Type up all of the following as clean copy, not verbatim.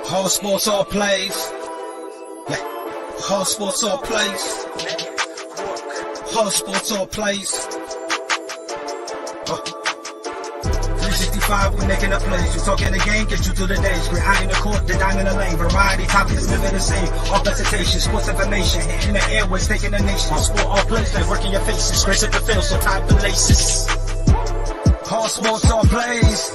Whole sports all plays. Yeah. Whole sports all plays. Whole sports all plays. 365, we making up plays. You talking the game, get you to the days. We're high in the court, the dime in the lane. Variety topics, living the same. All presentation, sports information. Hitting the airways, taking the nation. All sport, all plays, they working your faces. Grace at the field, so tie the laces. Whole sports all plays.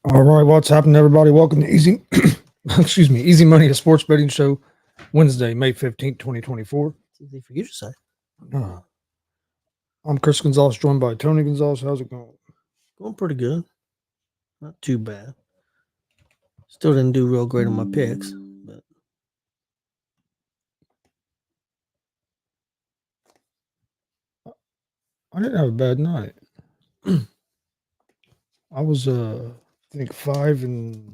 All right, what's happening, everybody? Welcome to Easy, Easy Money, a sports betting show, Wednesday, May 15th, 2024. It's easy for you to say. I'm Chris Gonzalez, joined by Tony Gonzalez. How's it going? Going pretty good. Not too bad. Still didn't do real great on my picks, but I didn't have a bad night. I was, I think 5-3,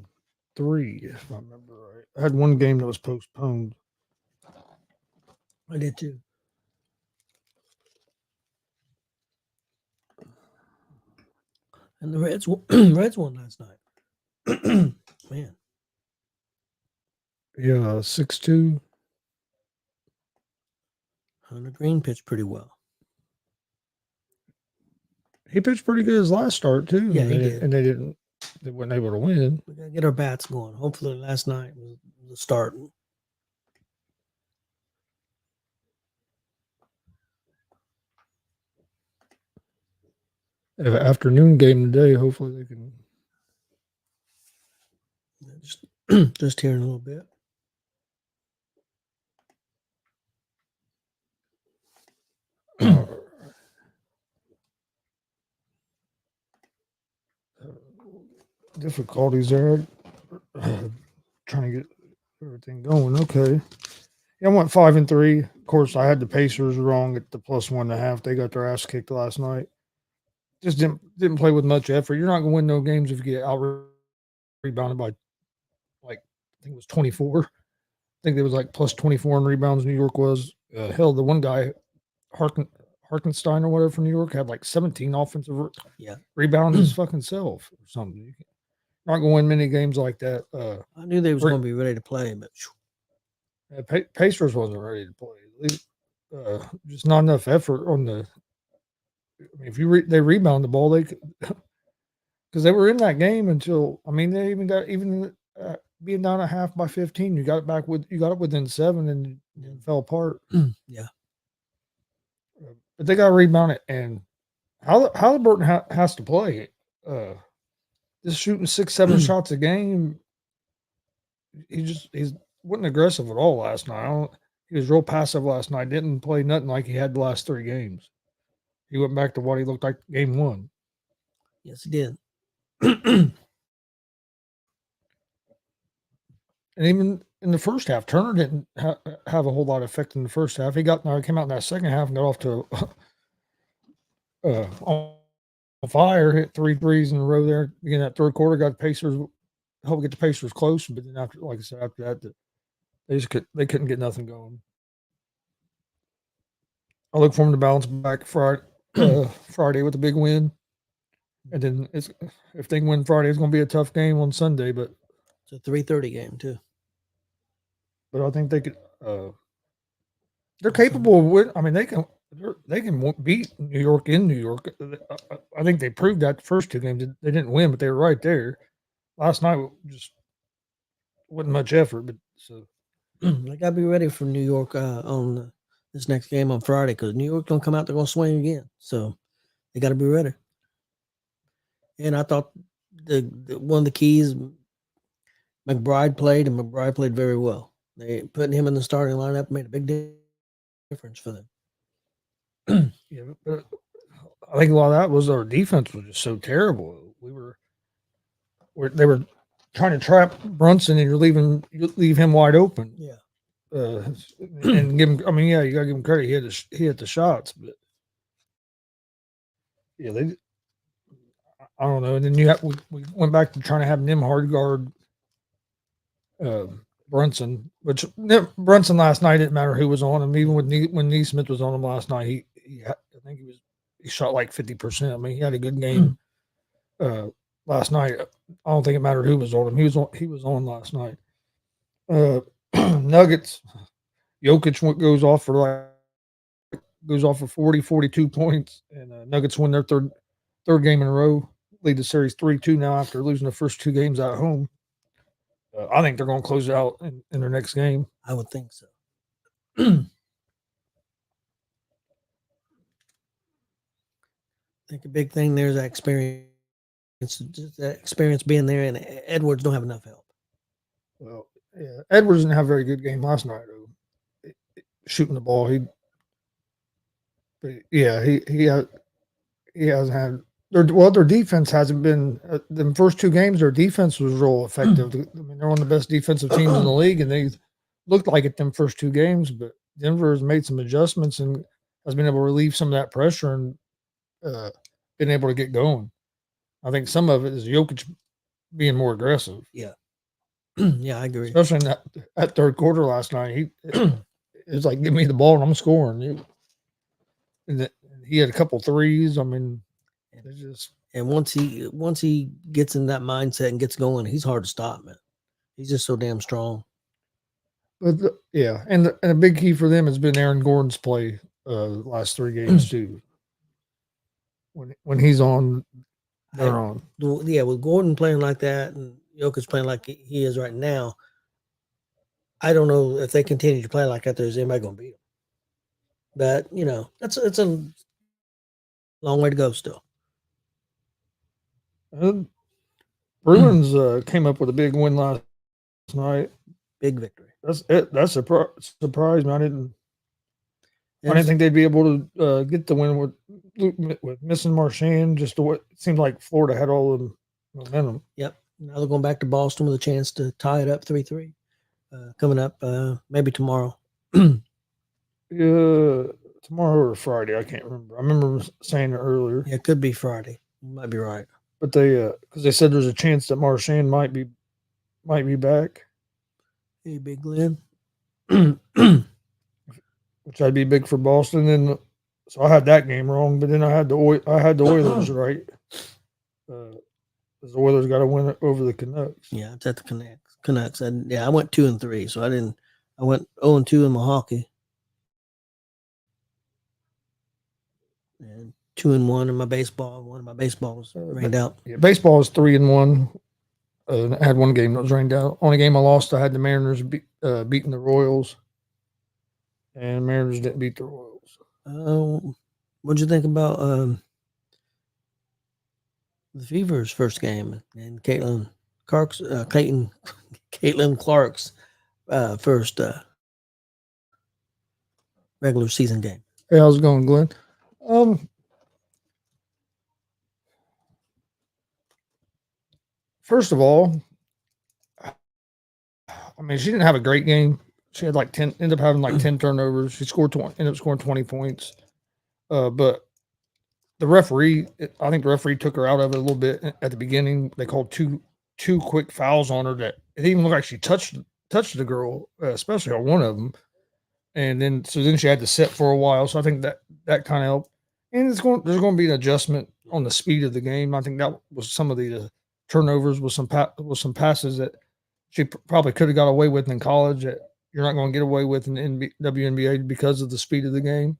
if I remember right. I had one game that was postponed. I did too. And the Reds won last night. Man. Yeah, 6-2. Hunter Green pitched pretty well. He pitched pretty good his last start, too. Yeah, and he they, did. And they weren't able to win. We got to get our bats going. Hopefully last night was the start. Afternoon game today, hopefully they can. Just here in a little bit. Difficulties there. Trying to get everything going. Okay. Yeah, I went 5-3. Of course, I had the Pacers wrong at the +1.5. They got their ass kicked last night. Just didn't play with much effort. You're not going to win no games if you get out rebounded by, like, I think it was 24. I think there was like +24 in rebounds. New York was. Hell, the one guy, Harkenstein or whatever from New York, had like 17 offensive rebounds his fucking self or something. Not going to win many games like that. I knew they was going to be ready to play, but Pacers wasn't ready to play. Just not enough effort on the. I mean, if they rebound the ball, they could, because they were in that game until they even got being down a half by 15. You got it within 7 and it fell apart. Yeah, but they got to rebound it, and Halliburton has to play. Just shooting 6-7 shots a game. He wasn't aggressive at all last night. He was real passive last night. Didn't play nothing like he had the last 3 games. He went back to what he looked like game 1. Yes, he did. And even in the first half, Turner didn't have a whole lot of effect in the first half. He came out in that second half and got off to on fire, hit 3 threes in a row there. Again, that third quarter got the Pacers, helped get the Pacers close, but then after that, they couldn't get nothing going. I look for them to bounce back Friday with a big win. And then if they win Friday, it's going to be a tough game on Sunday. But It's a 3:30 game too. I think they could. They're capable of win. I mean, they can beat New York in New York. I think they proved that the first two games. They didn't win, but they were right there. Last night just wasn't much effort, but so I gotta be ready for New York on this next game on Friday because New York gonna come out. They're gonna swing again, so they got to be ready. And I thought the one of the keys McBride played, and McBride played very well. They putting him in the starting lineup made a big difference for them. yeah. But I think a lot of that was our defense was just so terrible. They were trying to trap Brunson, and you leave him wide open. Yeah. And give him. I mean, yeah, you gotta give him credit. He hit the shots, but yeah, they. I don't know. And then we went back to trying to have Nimhard guard Brunson, which Brunson last night didn't matter who was on him. Even when Neesmith was on him last night, I think he shot like 50%. I mean, he had a good game last night. I don't think it mattered who was on him. He was on last night. Nuggets, Jokic goes off for 40, 42 points, and Nuggets win their third game in a row, lead the series 3-2 now after losing the first two games at home. I think they're going to close it out in their next game. I would think so. I think a big thing there is that experience. Just that experience being there, and Edwards don't have enough help. Well, yeah, Edwards didn't have a very good game last night, though. Shooting the ball, he hasn't had. Their defense hasn't been. The first two games, their defense was real effective. I mean, they're one of the best defensive teams in the league, and they looked like it them first two games. But Denver has made some adjustments and has been able to relieve some of that pressure and been able to get going. I think some of it is Jokic being more aggressive. Yeah, yeah, I agree. Especially in that third quarter last night, it was like, give me the ball and I'm scoring. He had a couple threes. I mean. And once he gets in that mindset and gets going, he's hard to stop, man. He's just so damn strong. But and a big key for them has been Aaron Gordon's play last three games too. When he's on, they're on. Yeah, with Gordon playing like that and Jokic playing like he is right now, I don't know if they continue to play like that, there's anybody going to beat them. But it's a long way to go still. Bruins came up with a big win last night. Big victory. That surprised me. I didn't think they'd be able to get the win with missing Marchand. Just it seemed like Florida had all the momentum. Yep. Now they're going back to Boston with a chance to tie it up 3-3. Coming up maybe tomorrow. Tomorrow or Friday, I can't remember. I remember saying it earlier. Yeah, it could be Friday. You might be right. But because they said there's a chance that Marchand might be back. Hey, Big Glenn. Which I'd be big for Boston. And so I had that game wrong, but then I had the Oilers right. The Oilers got to win it over the Canucks. Yeah, it's at the Canucks. I went 2-3, so I went 0-2 in my hockey. And 2-1 in my baseball. One of my baseballs rained out. Yeah, baseball is 3-1. I had one game that was rained out. Only game I lost, I had the Mariners beating the Royals, and Mariners didn't beat the Royals. What'd you think about the Fever's first game and Caitlin Clark's first regular season game? Hey, how's it going, Glenn? First of all, I mean, she didn't have a great game. She had ended up having 10 turnovers. She ended up scoring 20 points. But the referee, I think the referee took her out of it a little bit at the beginning. They called two quick fouls on her that it even looked like she touched the girl, especially on one of them. And then she had to sit for a while. So I think that kind of helped. And there's going to be an adjustment on the speed of the game. I think that was some of the turnovers with some passes that she probably could have got away with in college that you're not going to get away with in WNBA because of the speed of the game.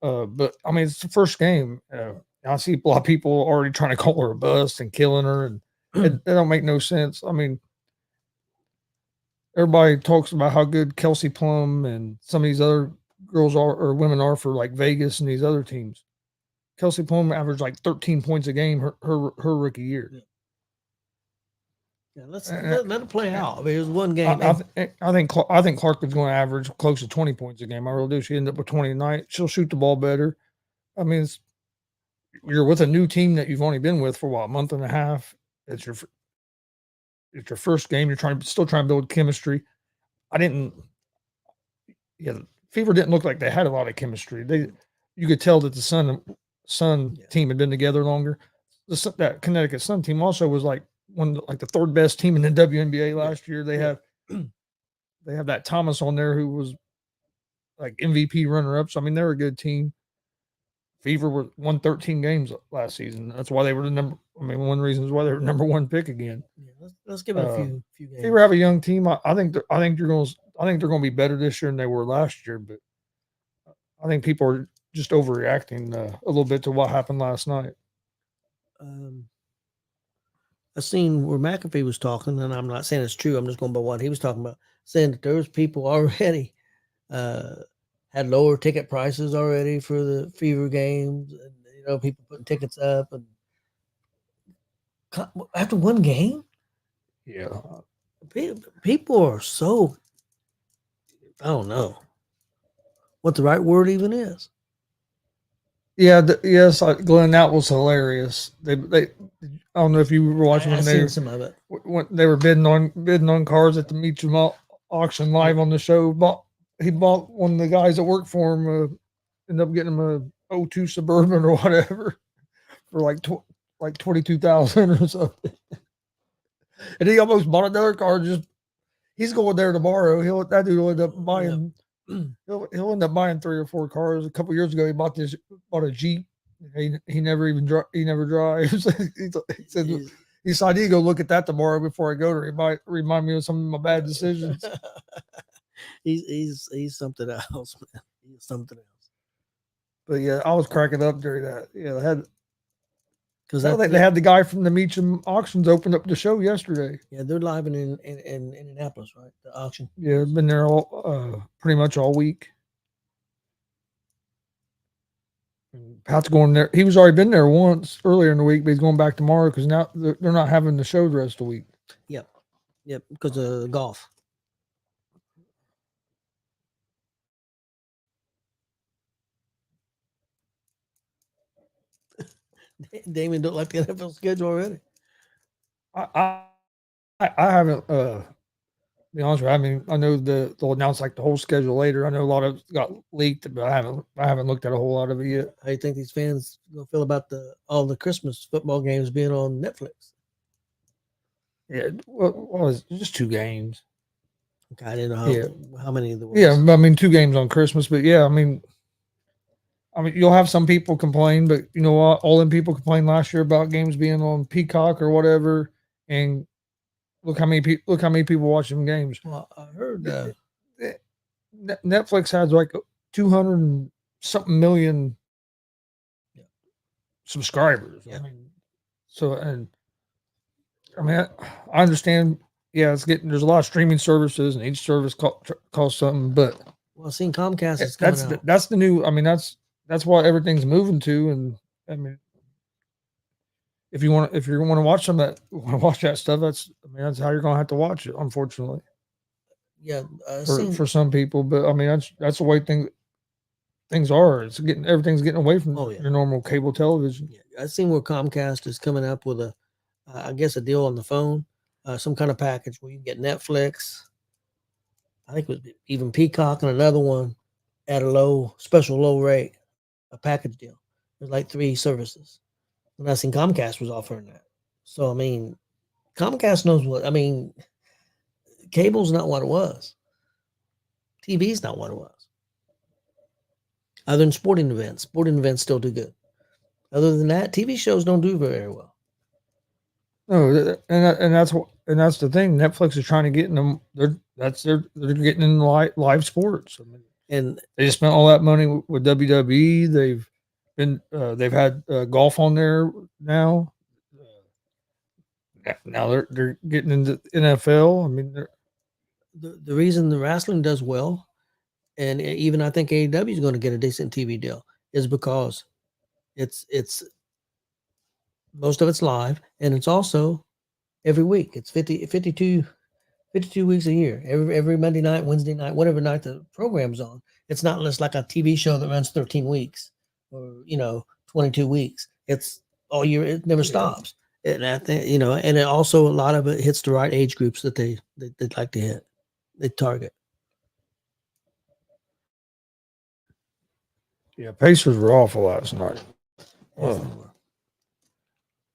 But I mean, it's the first game. I see a lot of people already trying to call her a bust and killing her, and it don't make no sense. I mean, everybody talks about how good Kelsey Plum and some of these other girls are or women are for like Vegas and these other teams. Kelsey Plum averaged like 13 points a game her rookie year. Yeah, let it play out. I mean, it was one game. I think Clark is going to average close to 20 points a game. I really do. She ended up with 20 tonight. She'll shoot the ball better. I mean, you're with a new team that you've only been with for a month and a half. It's your first game. You're still trying to build chemistry. Fever didn't look like they had a lot of chemistry. You could tell that the Sun team had been together longer. That Connecticut Sun team also was like the third best team in the WNBA last year. They have that Thomas on there who was like MVP runner up. So I mean, they're a good team. Fever won 13 games last season. That's why they were one of the reasons why they were number one pick again. Yeah, let's give it a few games. Fever have a young team. I think they're going to be better this year than they were last year. But I think people are just overreacting a little bit to what happened last night. I seen where McAfee was talking, and I'm not saying it's true. I'm just going by what he was talking about, saying that there was people already had lower ticket prices already for the Fever games, and people putting tickets up, and after one game, people are so, I don't know what the right word even is. Yeah, yes, Glenn, that was hilarious. They I don't know if you were watching. I seen some of it. When they were bidding on cars at the Meacham auction live on the show. He bought one of the guys that worked for him. Ended up getting him a 02 Suburban or whatever for like $22,000 or something. And he almost bought another car. He's going there tomorrow. That dude will end up buying. He'll end up buying 3 or 4 cars. A couple of years ago, he bought a Jeep. He never drives. he said, I need to go look at that tomorrow before I go there. He might remind me of some of my bad decisions. he's something else, man. He's something else. But yeah, I was cracking up during that. Yeah, they had the guy from the Meacham auctions open up the show yesterday. Yeah, they're live in Indianapolis, right? The auction. Yeah, I've been there pretty much all week. Pat's going there. He was already been there once earlier in the week, but he's going back tomorrow because now they're not having the show the rest of the week. Yep, because of golf. Damon don't like the NFL schedule already. I haven't. Be honest with you, I mean, I know they'll announce like the whole schedule later. I know a lot of it got leaked, but I haven't looked at a whole lot of it yet. How do you think these fans will feel about all the Christmas football games being on Netflix? Yeah, well, it's just 2 games. Okay, I didn't know how many of the. Yeah, I mean 2 games on Christmas, but yeah, I mean you'll have some people complain, but you know what? All them people complained last year about games being on Peacock or whatever, and look how many people watch them games. Well, I heard Netflix has like 200 and something million subscribers. Yeah. I understand. Yeah, there's a lot of streaming services, and each service costs something. But I've seen Comcast is coming out. That's the new. I mean, that's what everything's moving to. And I mean, if you want to watch that stuff, that's how you're going to have to watch it. Unfortunately. Yeah, for some people, but I mean that's the way things are. Everything's getting away from your normal cable television. Yeah, I've seen where Comcast is coming up with I guess a deal on the phone, some kind of package where you get Netflix. I think it was even Peacock and another one at a special low rate, a package deal. There's like 3 services, and I seen Comcast was offering that. So I mean, Comcast knows what. I mean, cable's not what it was. TV's not what it was. Other than sporting events still do good. Other than that, TV shows don't do very well. No, and that's the thing. Netflix is trying to get in them. They're getting in live sports. I mean, And they just spent all that money with WWE. They've had golf on there now. Now they're getting into NFL. I mean, the reason the wrestling does well, and even I think AEW is going to get a decent TV deal, is because it's most of it's live, and it's also every week. It's 52 weeks a year. Every Monday night, Wednesday night, whatever night the program's on. It's not just like a TV show that runs 13 weeks or 22 weeks. It's all year. It never stops. And I think and it also a lot of it hits the right age groups that they'd like to hit. They target. yeah, Pacers were awful last night.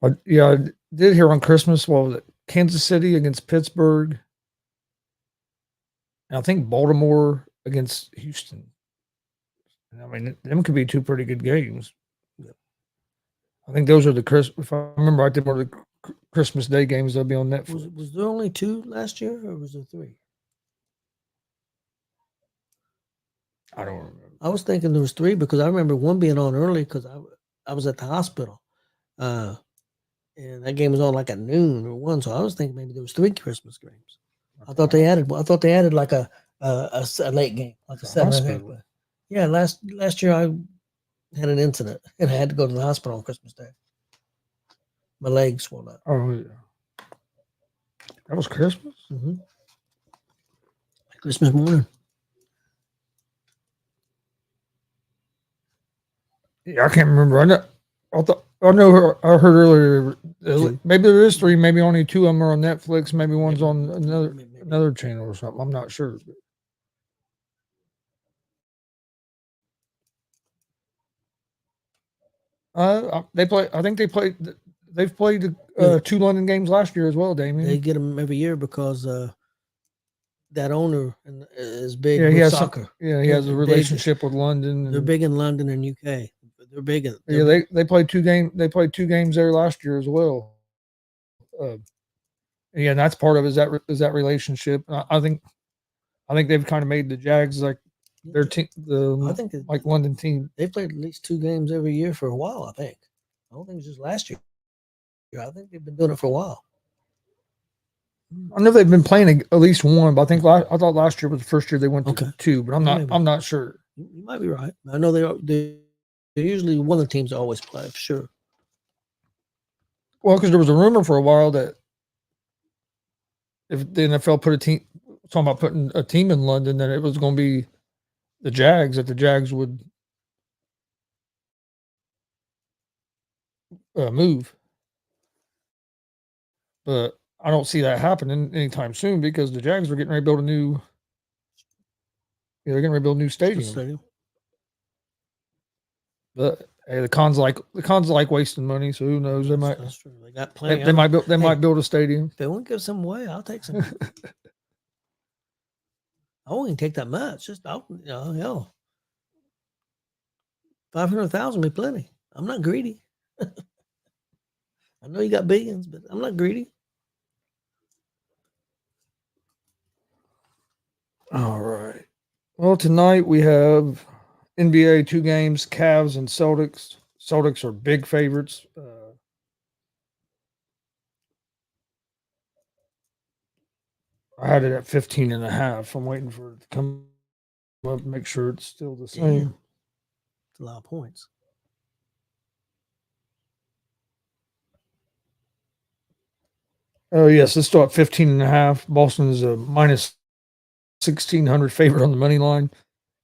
I did hear on Christmas. What was it? Kansas City against Pittsburgh. And I think Baltimore against Houston. I mean, them could be two pretty good games. I think those are if I remember right, they were the Christmas Day games that'll be on Netflix. Was there only 2 last year, or was there 3? I don't remember. I was thinking there was 3 because I remember one being on early because I was at the hospital, and that game was on like at noon or 1. So I was thinking maybe there was 3 Christmas games. I thought they added like a late game, like a 7:30. Yeah, last year I had an incident and I had to go to the hospital on Christmas Day. My leg swelled up. Oh yeah, that was Christmas. Mm-hmm. Christmas morning. Yeah, I can't remember. I heard earlier. Maybe there is 3. Maybe only 2 of them are on Netflix. Maybe one's on another channel or something. I'm not sure. They play. I think they played. They've played 2 London games last year as well, Damien. They get them every year because that owner is big with soccer. He has a relationship with London. They're big in London and UK. They're big in. They played 2 games. They played 2 games there last year as well. And that's part of it is that relationship. I think they've kind of made the Jags like their team. I think like London team. They played at least 2 games every year for a while. I think. I don't think it's just last year. I think they've been doing it for a while. I know they've been playing at least 1, but I thought last year was the first year they went to 2, but I'm not sure. You might be right. I know they're usually one of the teams that always play for sure. Well, because there was a rumor for a while that if the NFL talking about putting a team in London, that it was going to be the Jags, that the Jags would move. But I don't see that happening anytime soon because the Jags are getting ready to build a new. They're getting ready to build a new stadium. But hey, the cons like wasting money, so who knows? That's true. They got plenty. They might build a stadium. If they won't give some away, I'll take some. I won't even take that much. Just hell, 500,000 be plenty. I'm not greedy. I know you got billions, but I'm not greedy. All right. Well, tonight we have NBA 2 games, Cavs and Celtics. Celtics are big favorites. I had it at 15.5. I'm waiting for it to come up, make sure it's still the same. Damn. It's a lot of points. Oh, yes, it's still at 15.5. Boston is a minus 1,600 favorite on the money line.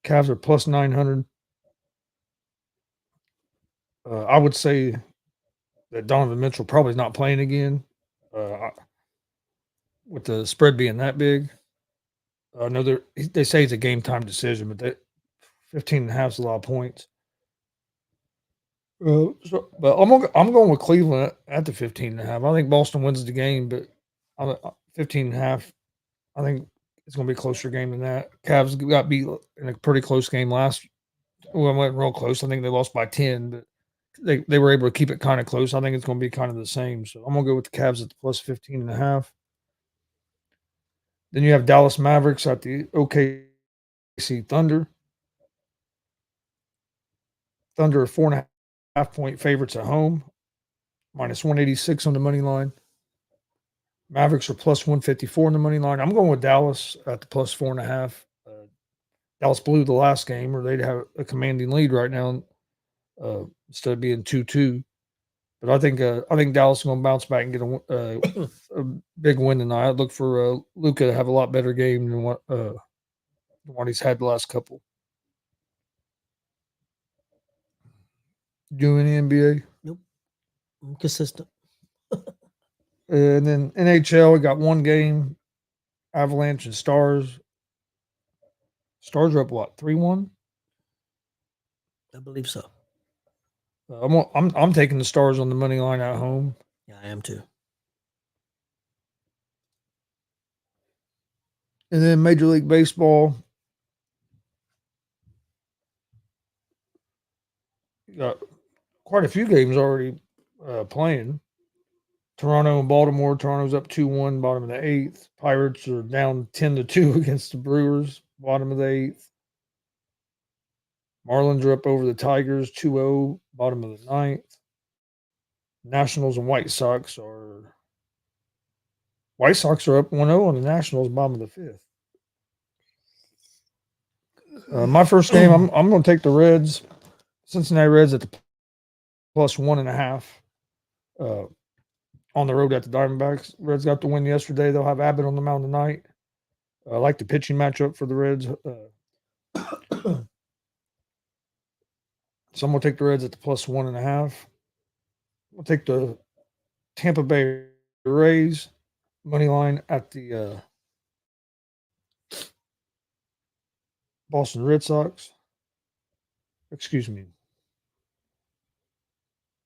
Cavs are plus 900. I would say that Donovan Mitchell probably is not playing again with the spread being that big. I know they say it's a game time decision, but 15.5 is a lot of points. But I'm going with Cleveland at the 15.5. I think Boston wins the game, but 15.5. I think it's going to be a closer game than that. Cavs got beat in a pretty close game last went real close. I think they lost by 10, but they were able to keep it kind of close. I think it's going to be kind of the same. So I'm going to go with the Cavs at the plus 15.5. Then you have Dallas Mavericks at the OKC Thunder. Thunder are 4.5 point favorites at home, minus 186 on the money line. Mavericks are plus 154 on the money line. I'm going with Dallas at the plus 4.5. Dallas blew the last game, or they'd have a commanding lead right now instead of being 2-2. But I think Dallas is going to bounce back and get a big win tonight. I look for Luka to have a lot better game than what he's had the last couple. Do any NBA? Nope. I'm consistent. And then NHL, we got one game. Avalanche and Stars. Stars are up what, 3-1? I believe so. I'm taking the Stars on the money line at home. Yeah, I am too. And then Major League Baseball. You got quite a few games already playing. Toronto and Baltimore. Toronto's up 2-1, bottom of the 8th. Pirates are down 10-2 against the Brewers, bottom of the 8th. Marlins are up over the Tigers 2-0, bottom of the 9th. Nationals and White Sox are up 1-0 on the Nationals, bottom of the 5th. My first game, I'm going to take the Reds. Cincinnati Reds at the plus 1.5. On the road at the Diamondbacks. Reds got the win yesterday. They'll have Abbott on the mound tonight. I like the pitching matchup for the Reds. So I'm going to take the Reds at the plus 1.5. I'll take the Tampa Bay Rays money line at the Boston Red Sox. Excuse me.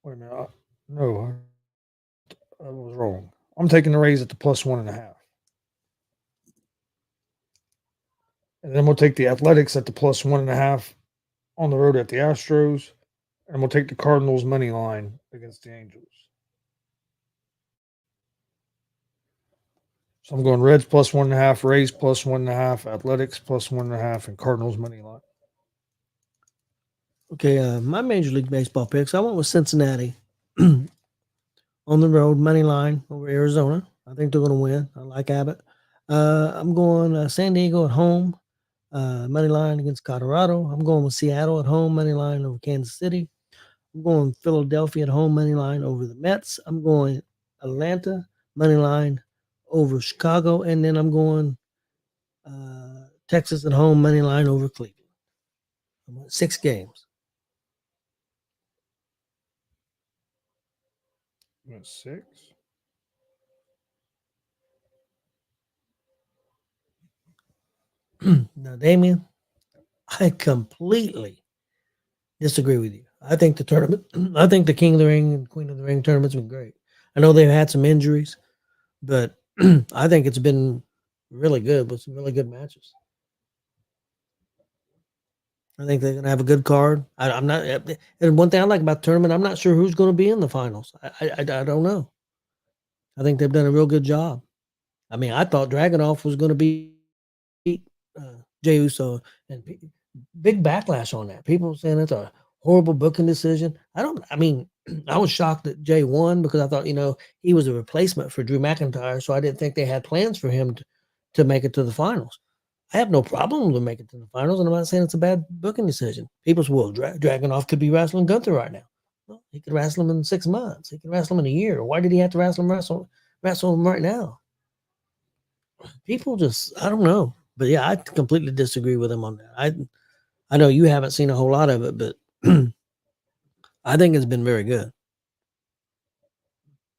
Wait a minute. No, I was wrong. I'm taking the Rays at the plus 1.5. And then we'll take the Athletics at the plus 1.5 on the road at the Astros. And we'll take the Cardinals money line against the Angels. So I'm going Reds plus 1.5, Rays plus 1.5, Athletics plus 1.5, and Cardinals money line. Okay, my Major League Baseball picks. I went with Cincinnati on the road, money line over Arizona. I think they're going to win. I like Abbott. I'm going San Diego at home, money line against Colorado. I'm going with Seattle at home, money line over Kansas City. I'm going Philadelphia at home, money line over the Mets. I'm going Atlanta, money line over Chicago. And then I'm going Texas at home, money line over Cleveland. I'm going 6 games. 6. Now, Damien, I completely disagree with you. I think the tournament, I think the King of the Ring and Queen of the Ring tournament's been great. I know they've had some injuries, but I think it's been really good with some really good matches. I think they're going to have a good card. I'm not, and one thing I like about the tournament, I'm not sure who's going to be in the finals. I don't know. I think they've done a real good job. I mean, I thought Dragunov was going to beat Jey Uso, and big backlash on that. People saying it's a horrible booking decision. I was shocked that Jey won because I thought, he was a replacement for Drew McIntyre, so I didn't think they had plans for him to make it to the finals. I have no problem with making it to the finals, and I'm not saying it's a bad booking decision. People say, well, Dragunov could be wrestling Gunther right now. Well, he could wrestle him in 6 months. He could wrestle him in a year. Why did he have to wrestle him right now? People just, I don't know. But yeah, I completely disagree with him on that. I know you haven't seen a whole lot of it, but I think it's been very good.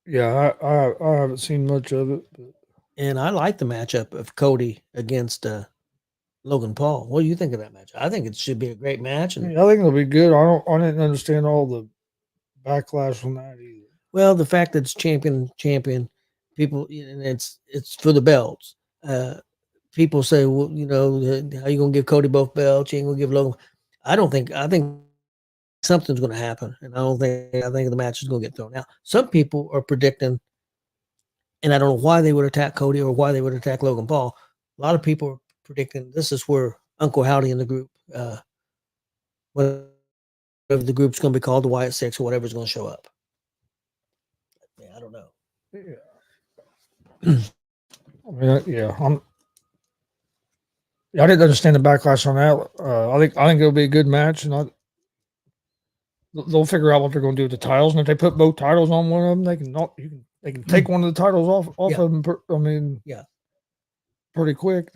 Yeah, I haven't seen much of it. But. And I like the matchup of Cody against Logan Paul. What do you think of that match? I think it should be a great match. And I think it'll be good. I didn't understand all the backlash from that either. Well, the fact that it's champion, people, and it's for the belts. People say, well, how you gonna give Cody both belts? You ain't gonna give Logan. I think something's going to happen, and I think the match is going to get thrown out. Some people are predicting, and I don't know why they would attack Cody or why they would attack Logan Paul. A lot of people are predicting this is where Uncle Howdy in the group, whatever the group's going to be called, the Wyatt Six or whatever is going to show up. Yeah, I don't know. Yeah. I mean, I didn't understand the backlash on that. I think it'll be a good match, and they'll figure out what they're going to do with the titles. And if they put both titles on one of them, they can take one of the titles off Yeah. of them. I mean, Yeah. pretty quick.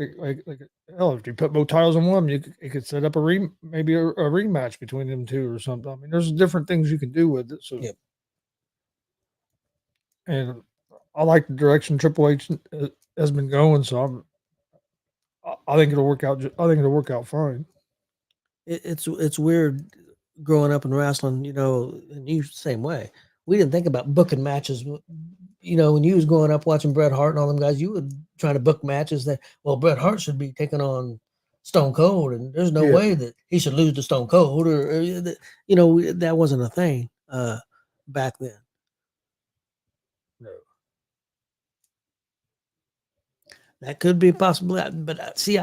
Hell, if you put both titles on one, you could set up maybe a rematch between them two or something. I mean, there's different things you can do with it. So, Yep. And I like the direction Triple H has been going. So I think it'll work out. I think it'll work out fine. It's weird growing up in wrestling, and you same way. We didn't think about booking matches. When you was growing up watching Bret Hart and all them guys, you would try to book matches that, well, Bret Hart should be taking on Stone Cold, and there's no way that he should lose to Stone Cold, or that wasn't a thing back then. No. That could be possible, but see,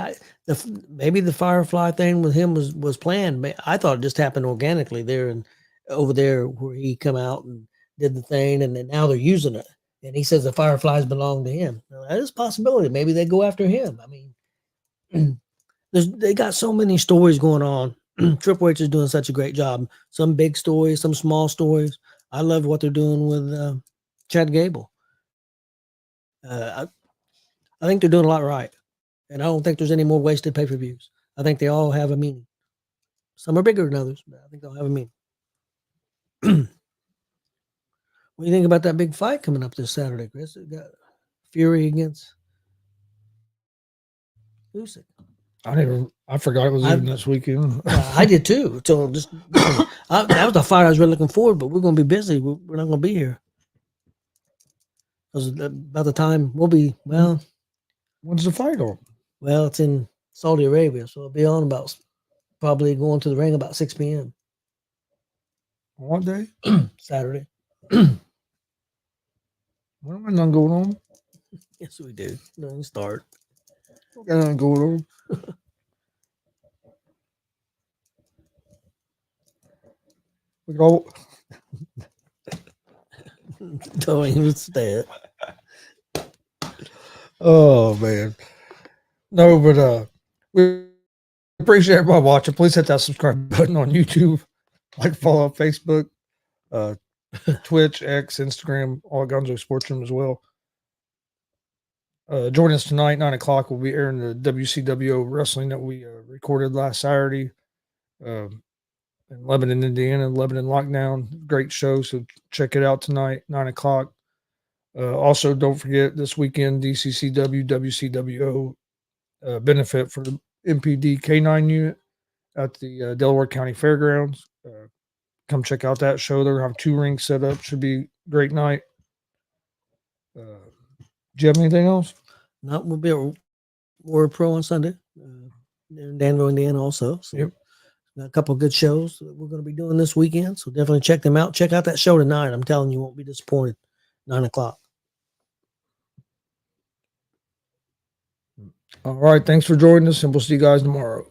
maybe the Firefly thing with him was planned. I thought it just happened organically there and over there where he come out and did the thing, and then now they're using it. And he says the Fireflies belong to him. Now, that is a possibility. Maybe they go after him. I mean, they got so many stories going on. Triple H is doing such a great job. Some big stories, some small stories. I love what they're doing with Chad Gable. I think they're doing a lot right. And I don't think there's any more wasted pay-per-views. I think they all have a meaning. Some are bigger than others, but I think they'll have a meaning. What do you think about that big fight coming up this Saturday, Chris? We got Fury against Usyk. I forgot it was even this weekend. I did too. So that was the fight I was really looking forward, but we're going to be busy. We're not going to be here. Because by the time we'll be, well. When's the fight on? Well, it's in Saudi Arabia, so it'll be on about probably going to the ring about 6 p.m. On what day? Saturday. When am I not going on? Yes, we do. Don't start. Got nothing going on. We could all. Don't even say it. Oh man. No, but we appreciate everybody watching. Please hit that subscribe button on YouTube. Follow up Facebook, Twitch, X, Instagram, all Gonzo Sports Room as well. Join us tonight, 9:00. We'll be airing the WCWO wrestling that we recorded last Saturday in Lebanon, Indiana. Lebanon Lockdown. Great show. So check it out tonight, 9:00. Also, don't forget this weekend, DCCW, WCWO benefit for the MPD K9 unit at the Delaware County Fairgrounds. Come check out that show. They're going to have 2 rings set up. Should be a great night. Do you have anything else? No, we'll be at Word Pro on Sunday. In Danville, Indiana also. So Yep. Got a couple of good shows that we're going to be doing this weekend. So definitely check them out. Check out that show tonight. I'm telling you, you won't be disappointed. 9:00. All right. Thanks for joining us, and we'll see you guys tomorrow.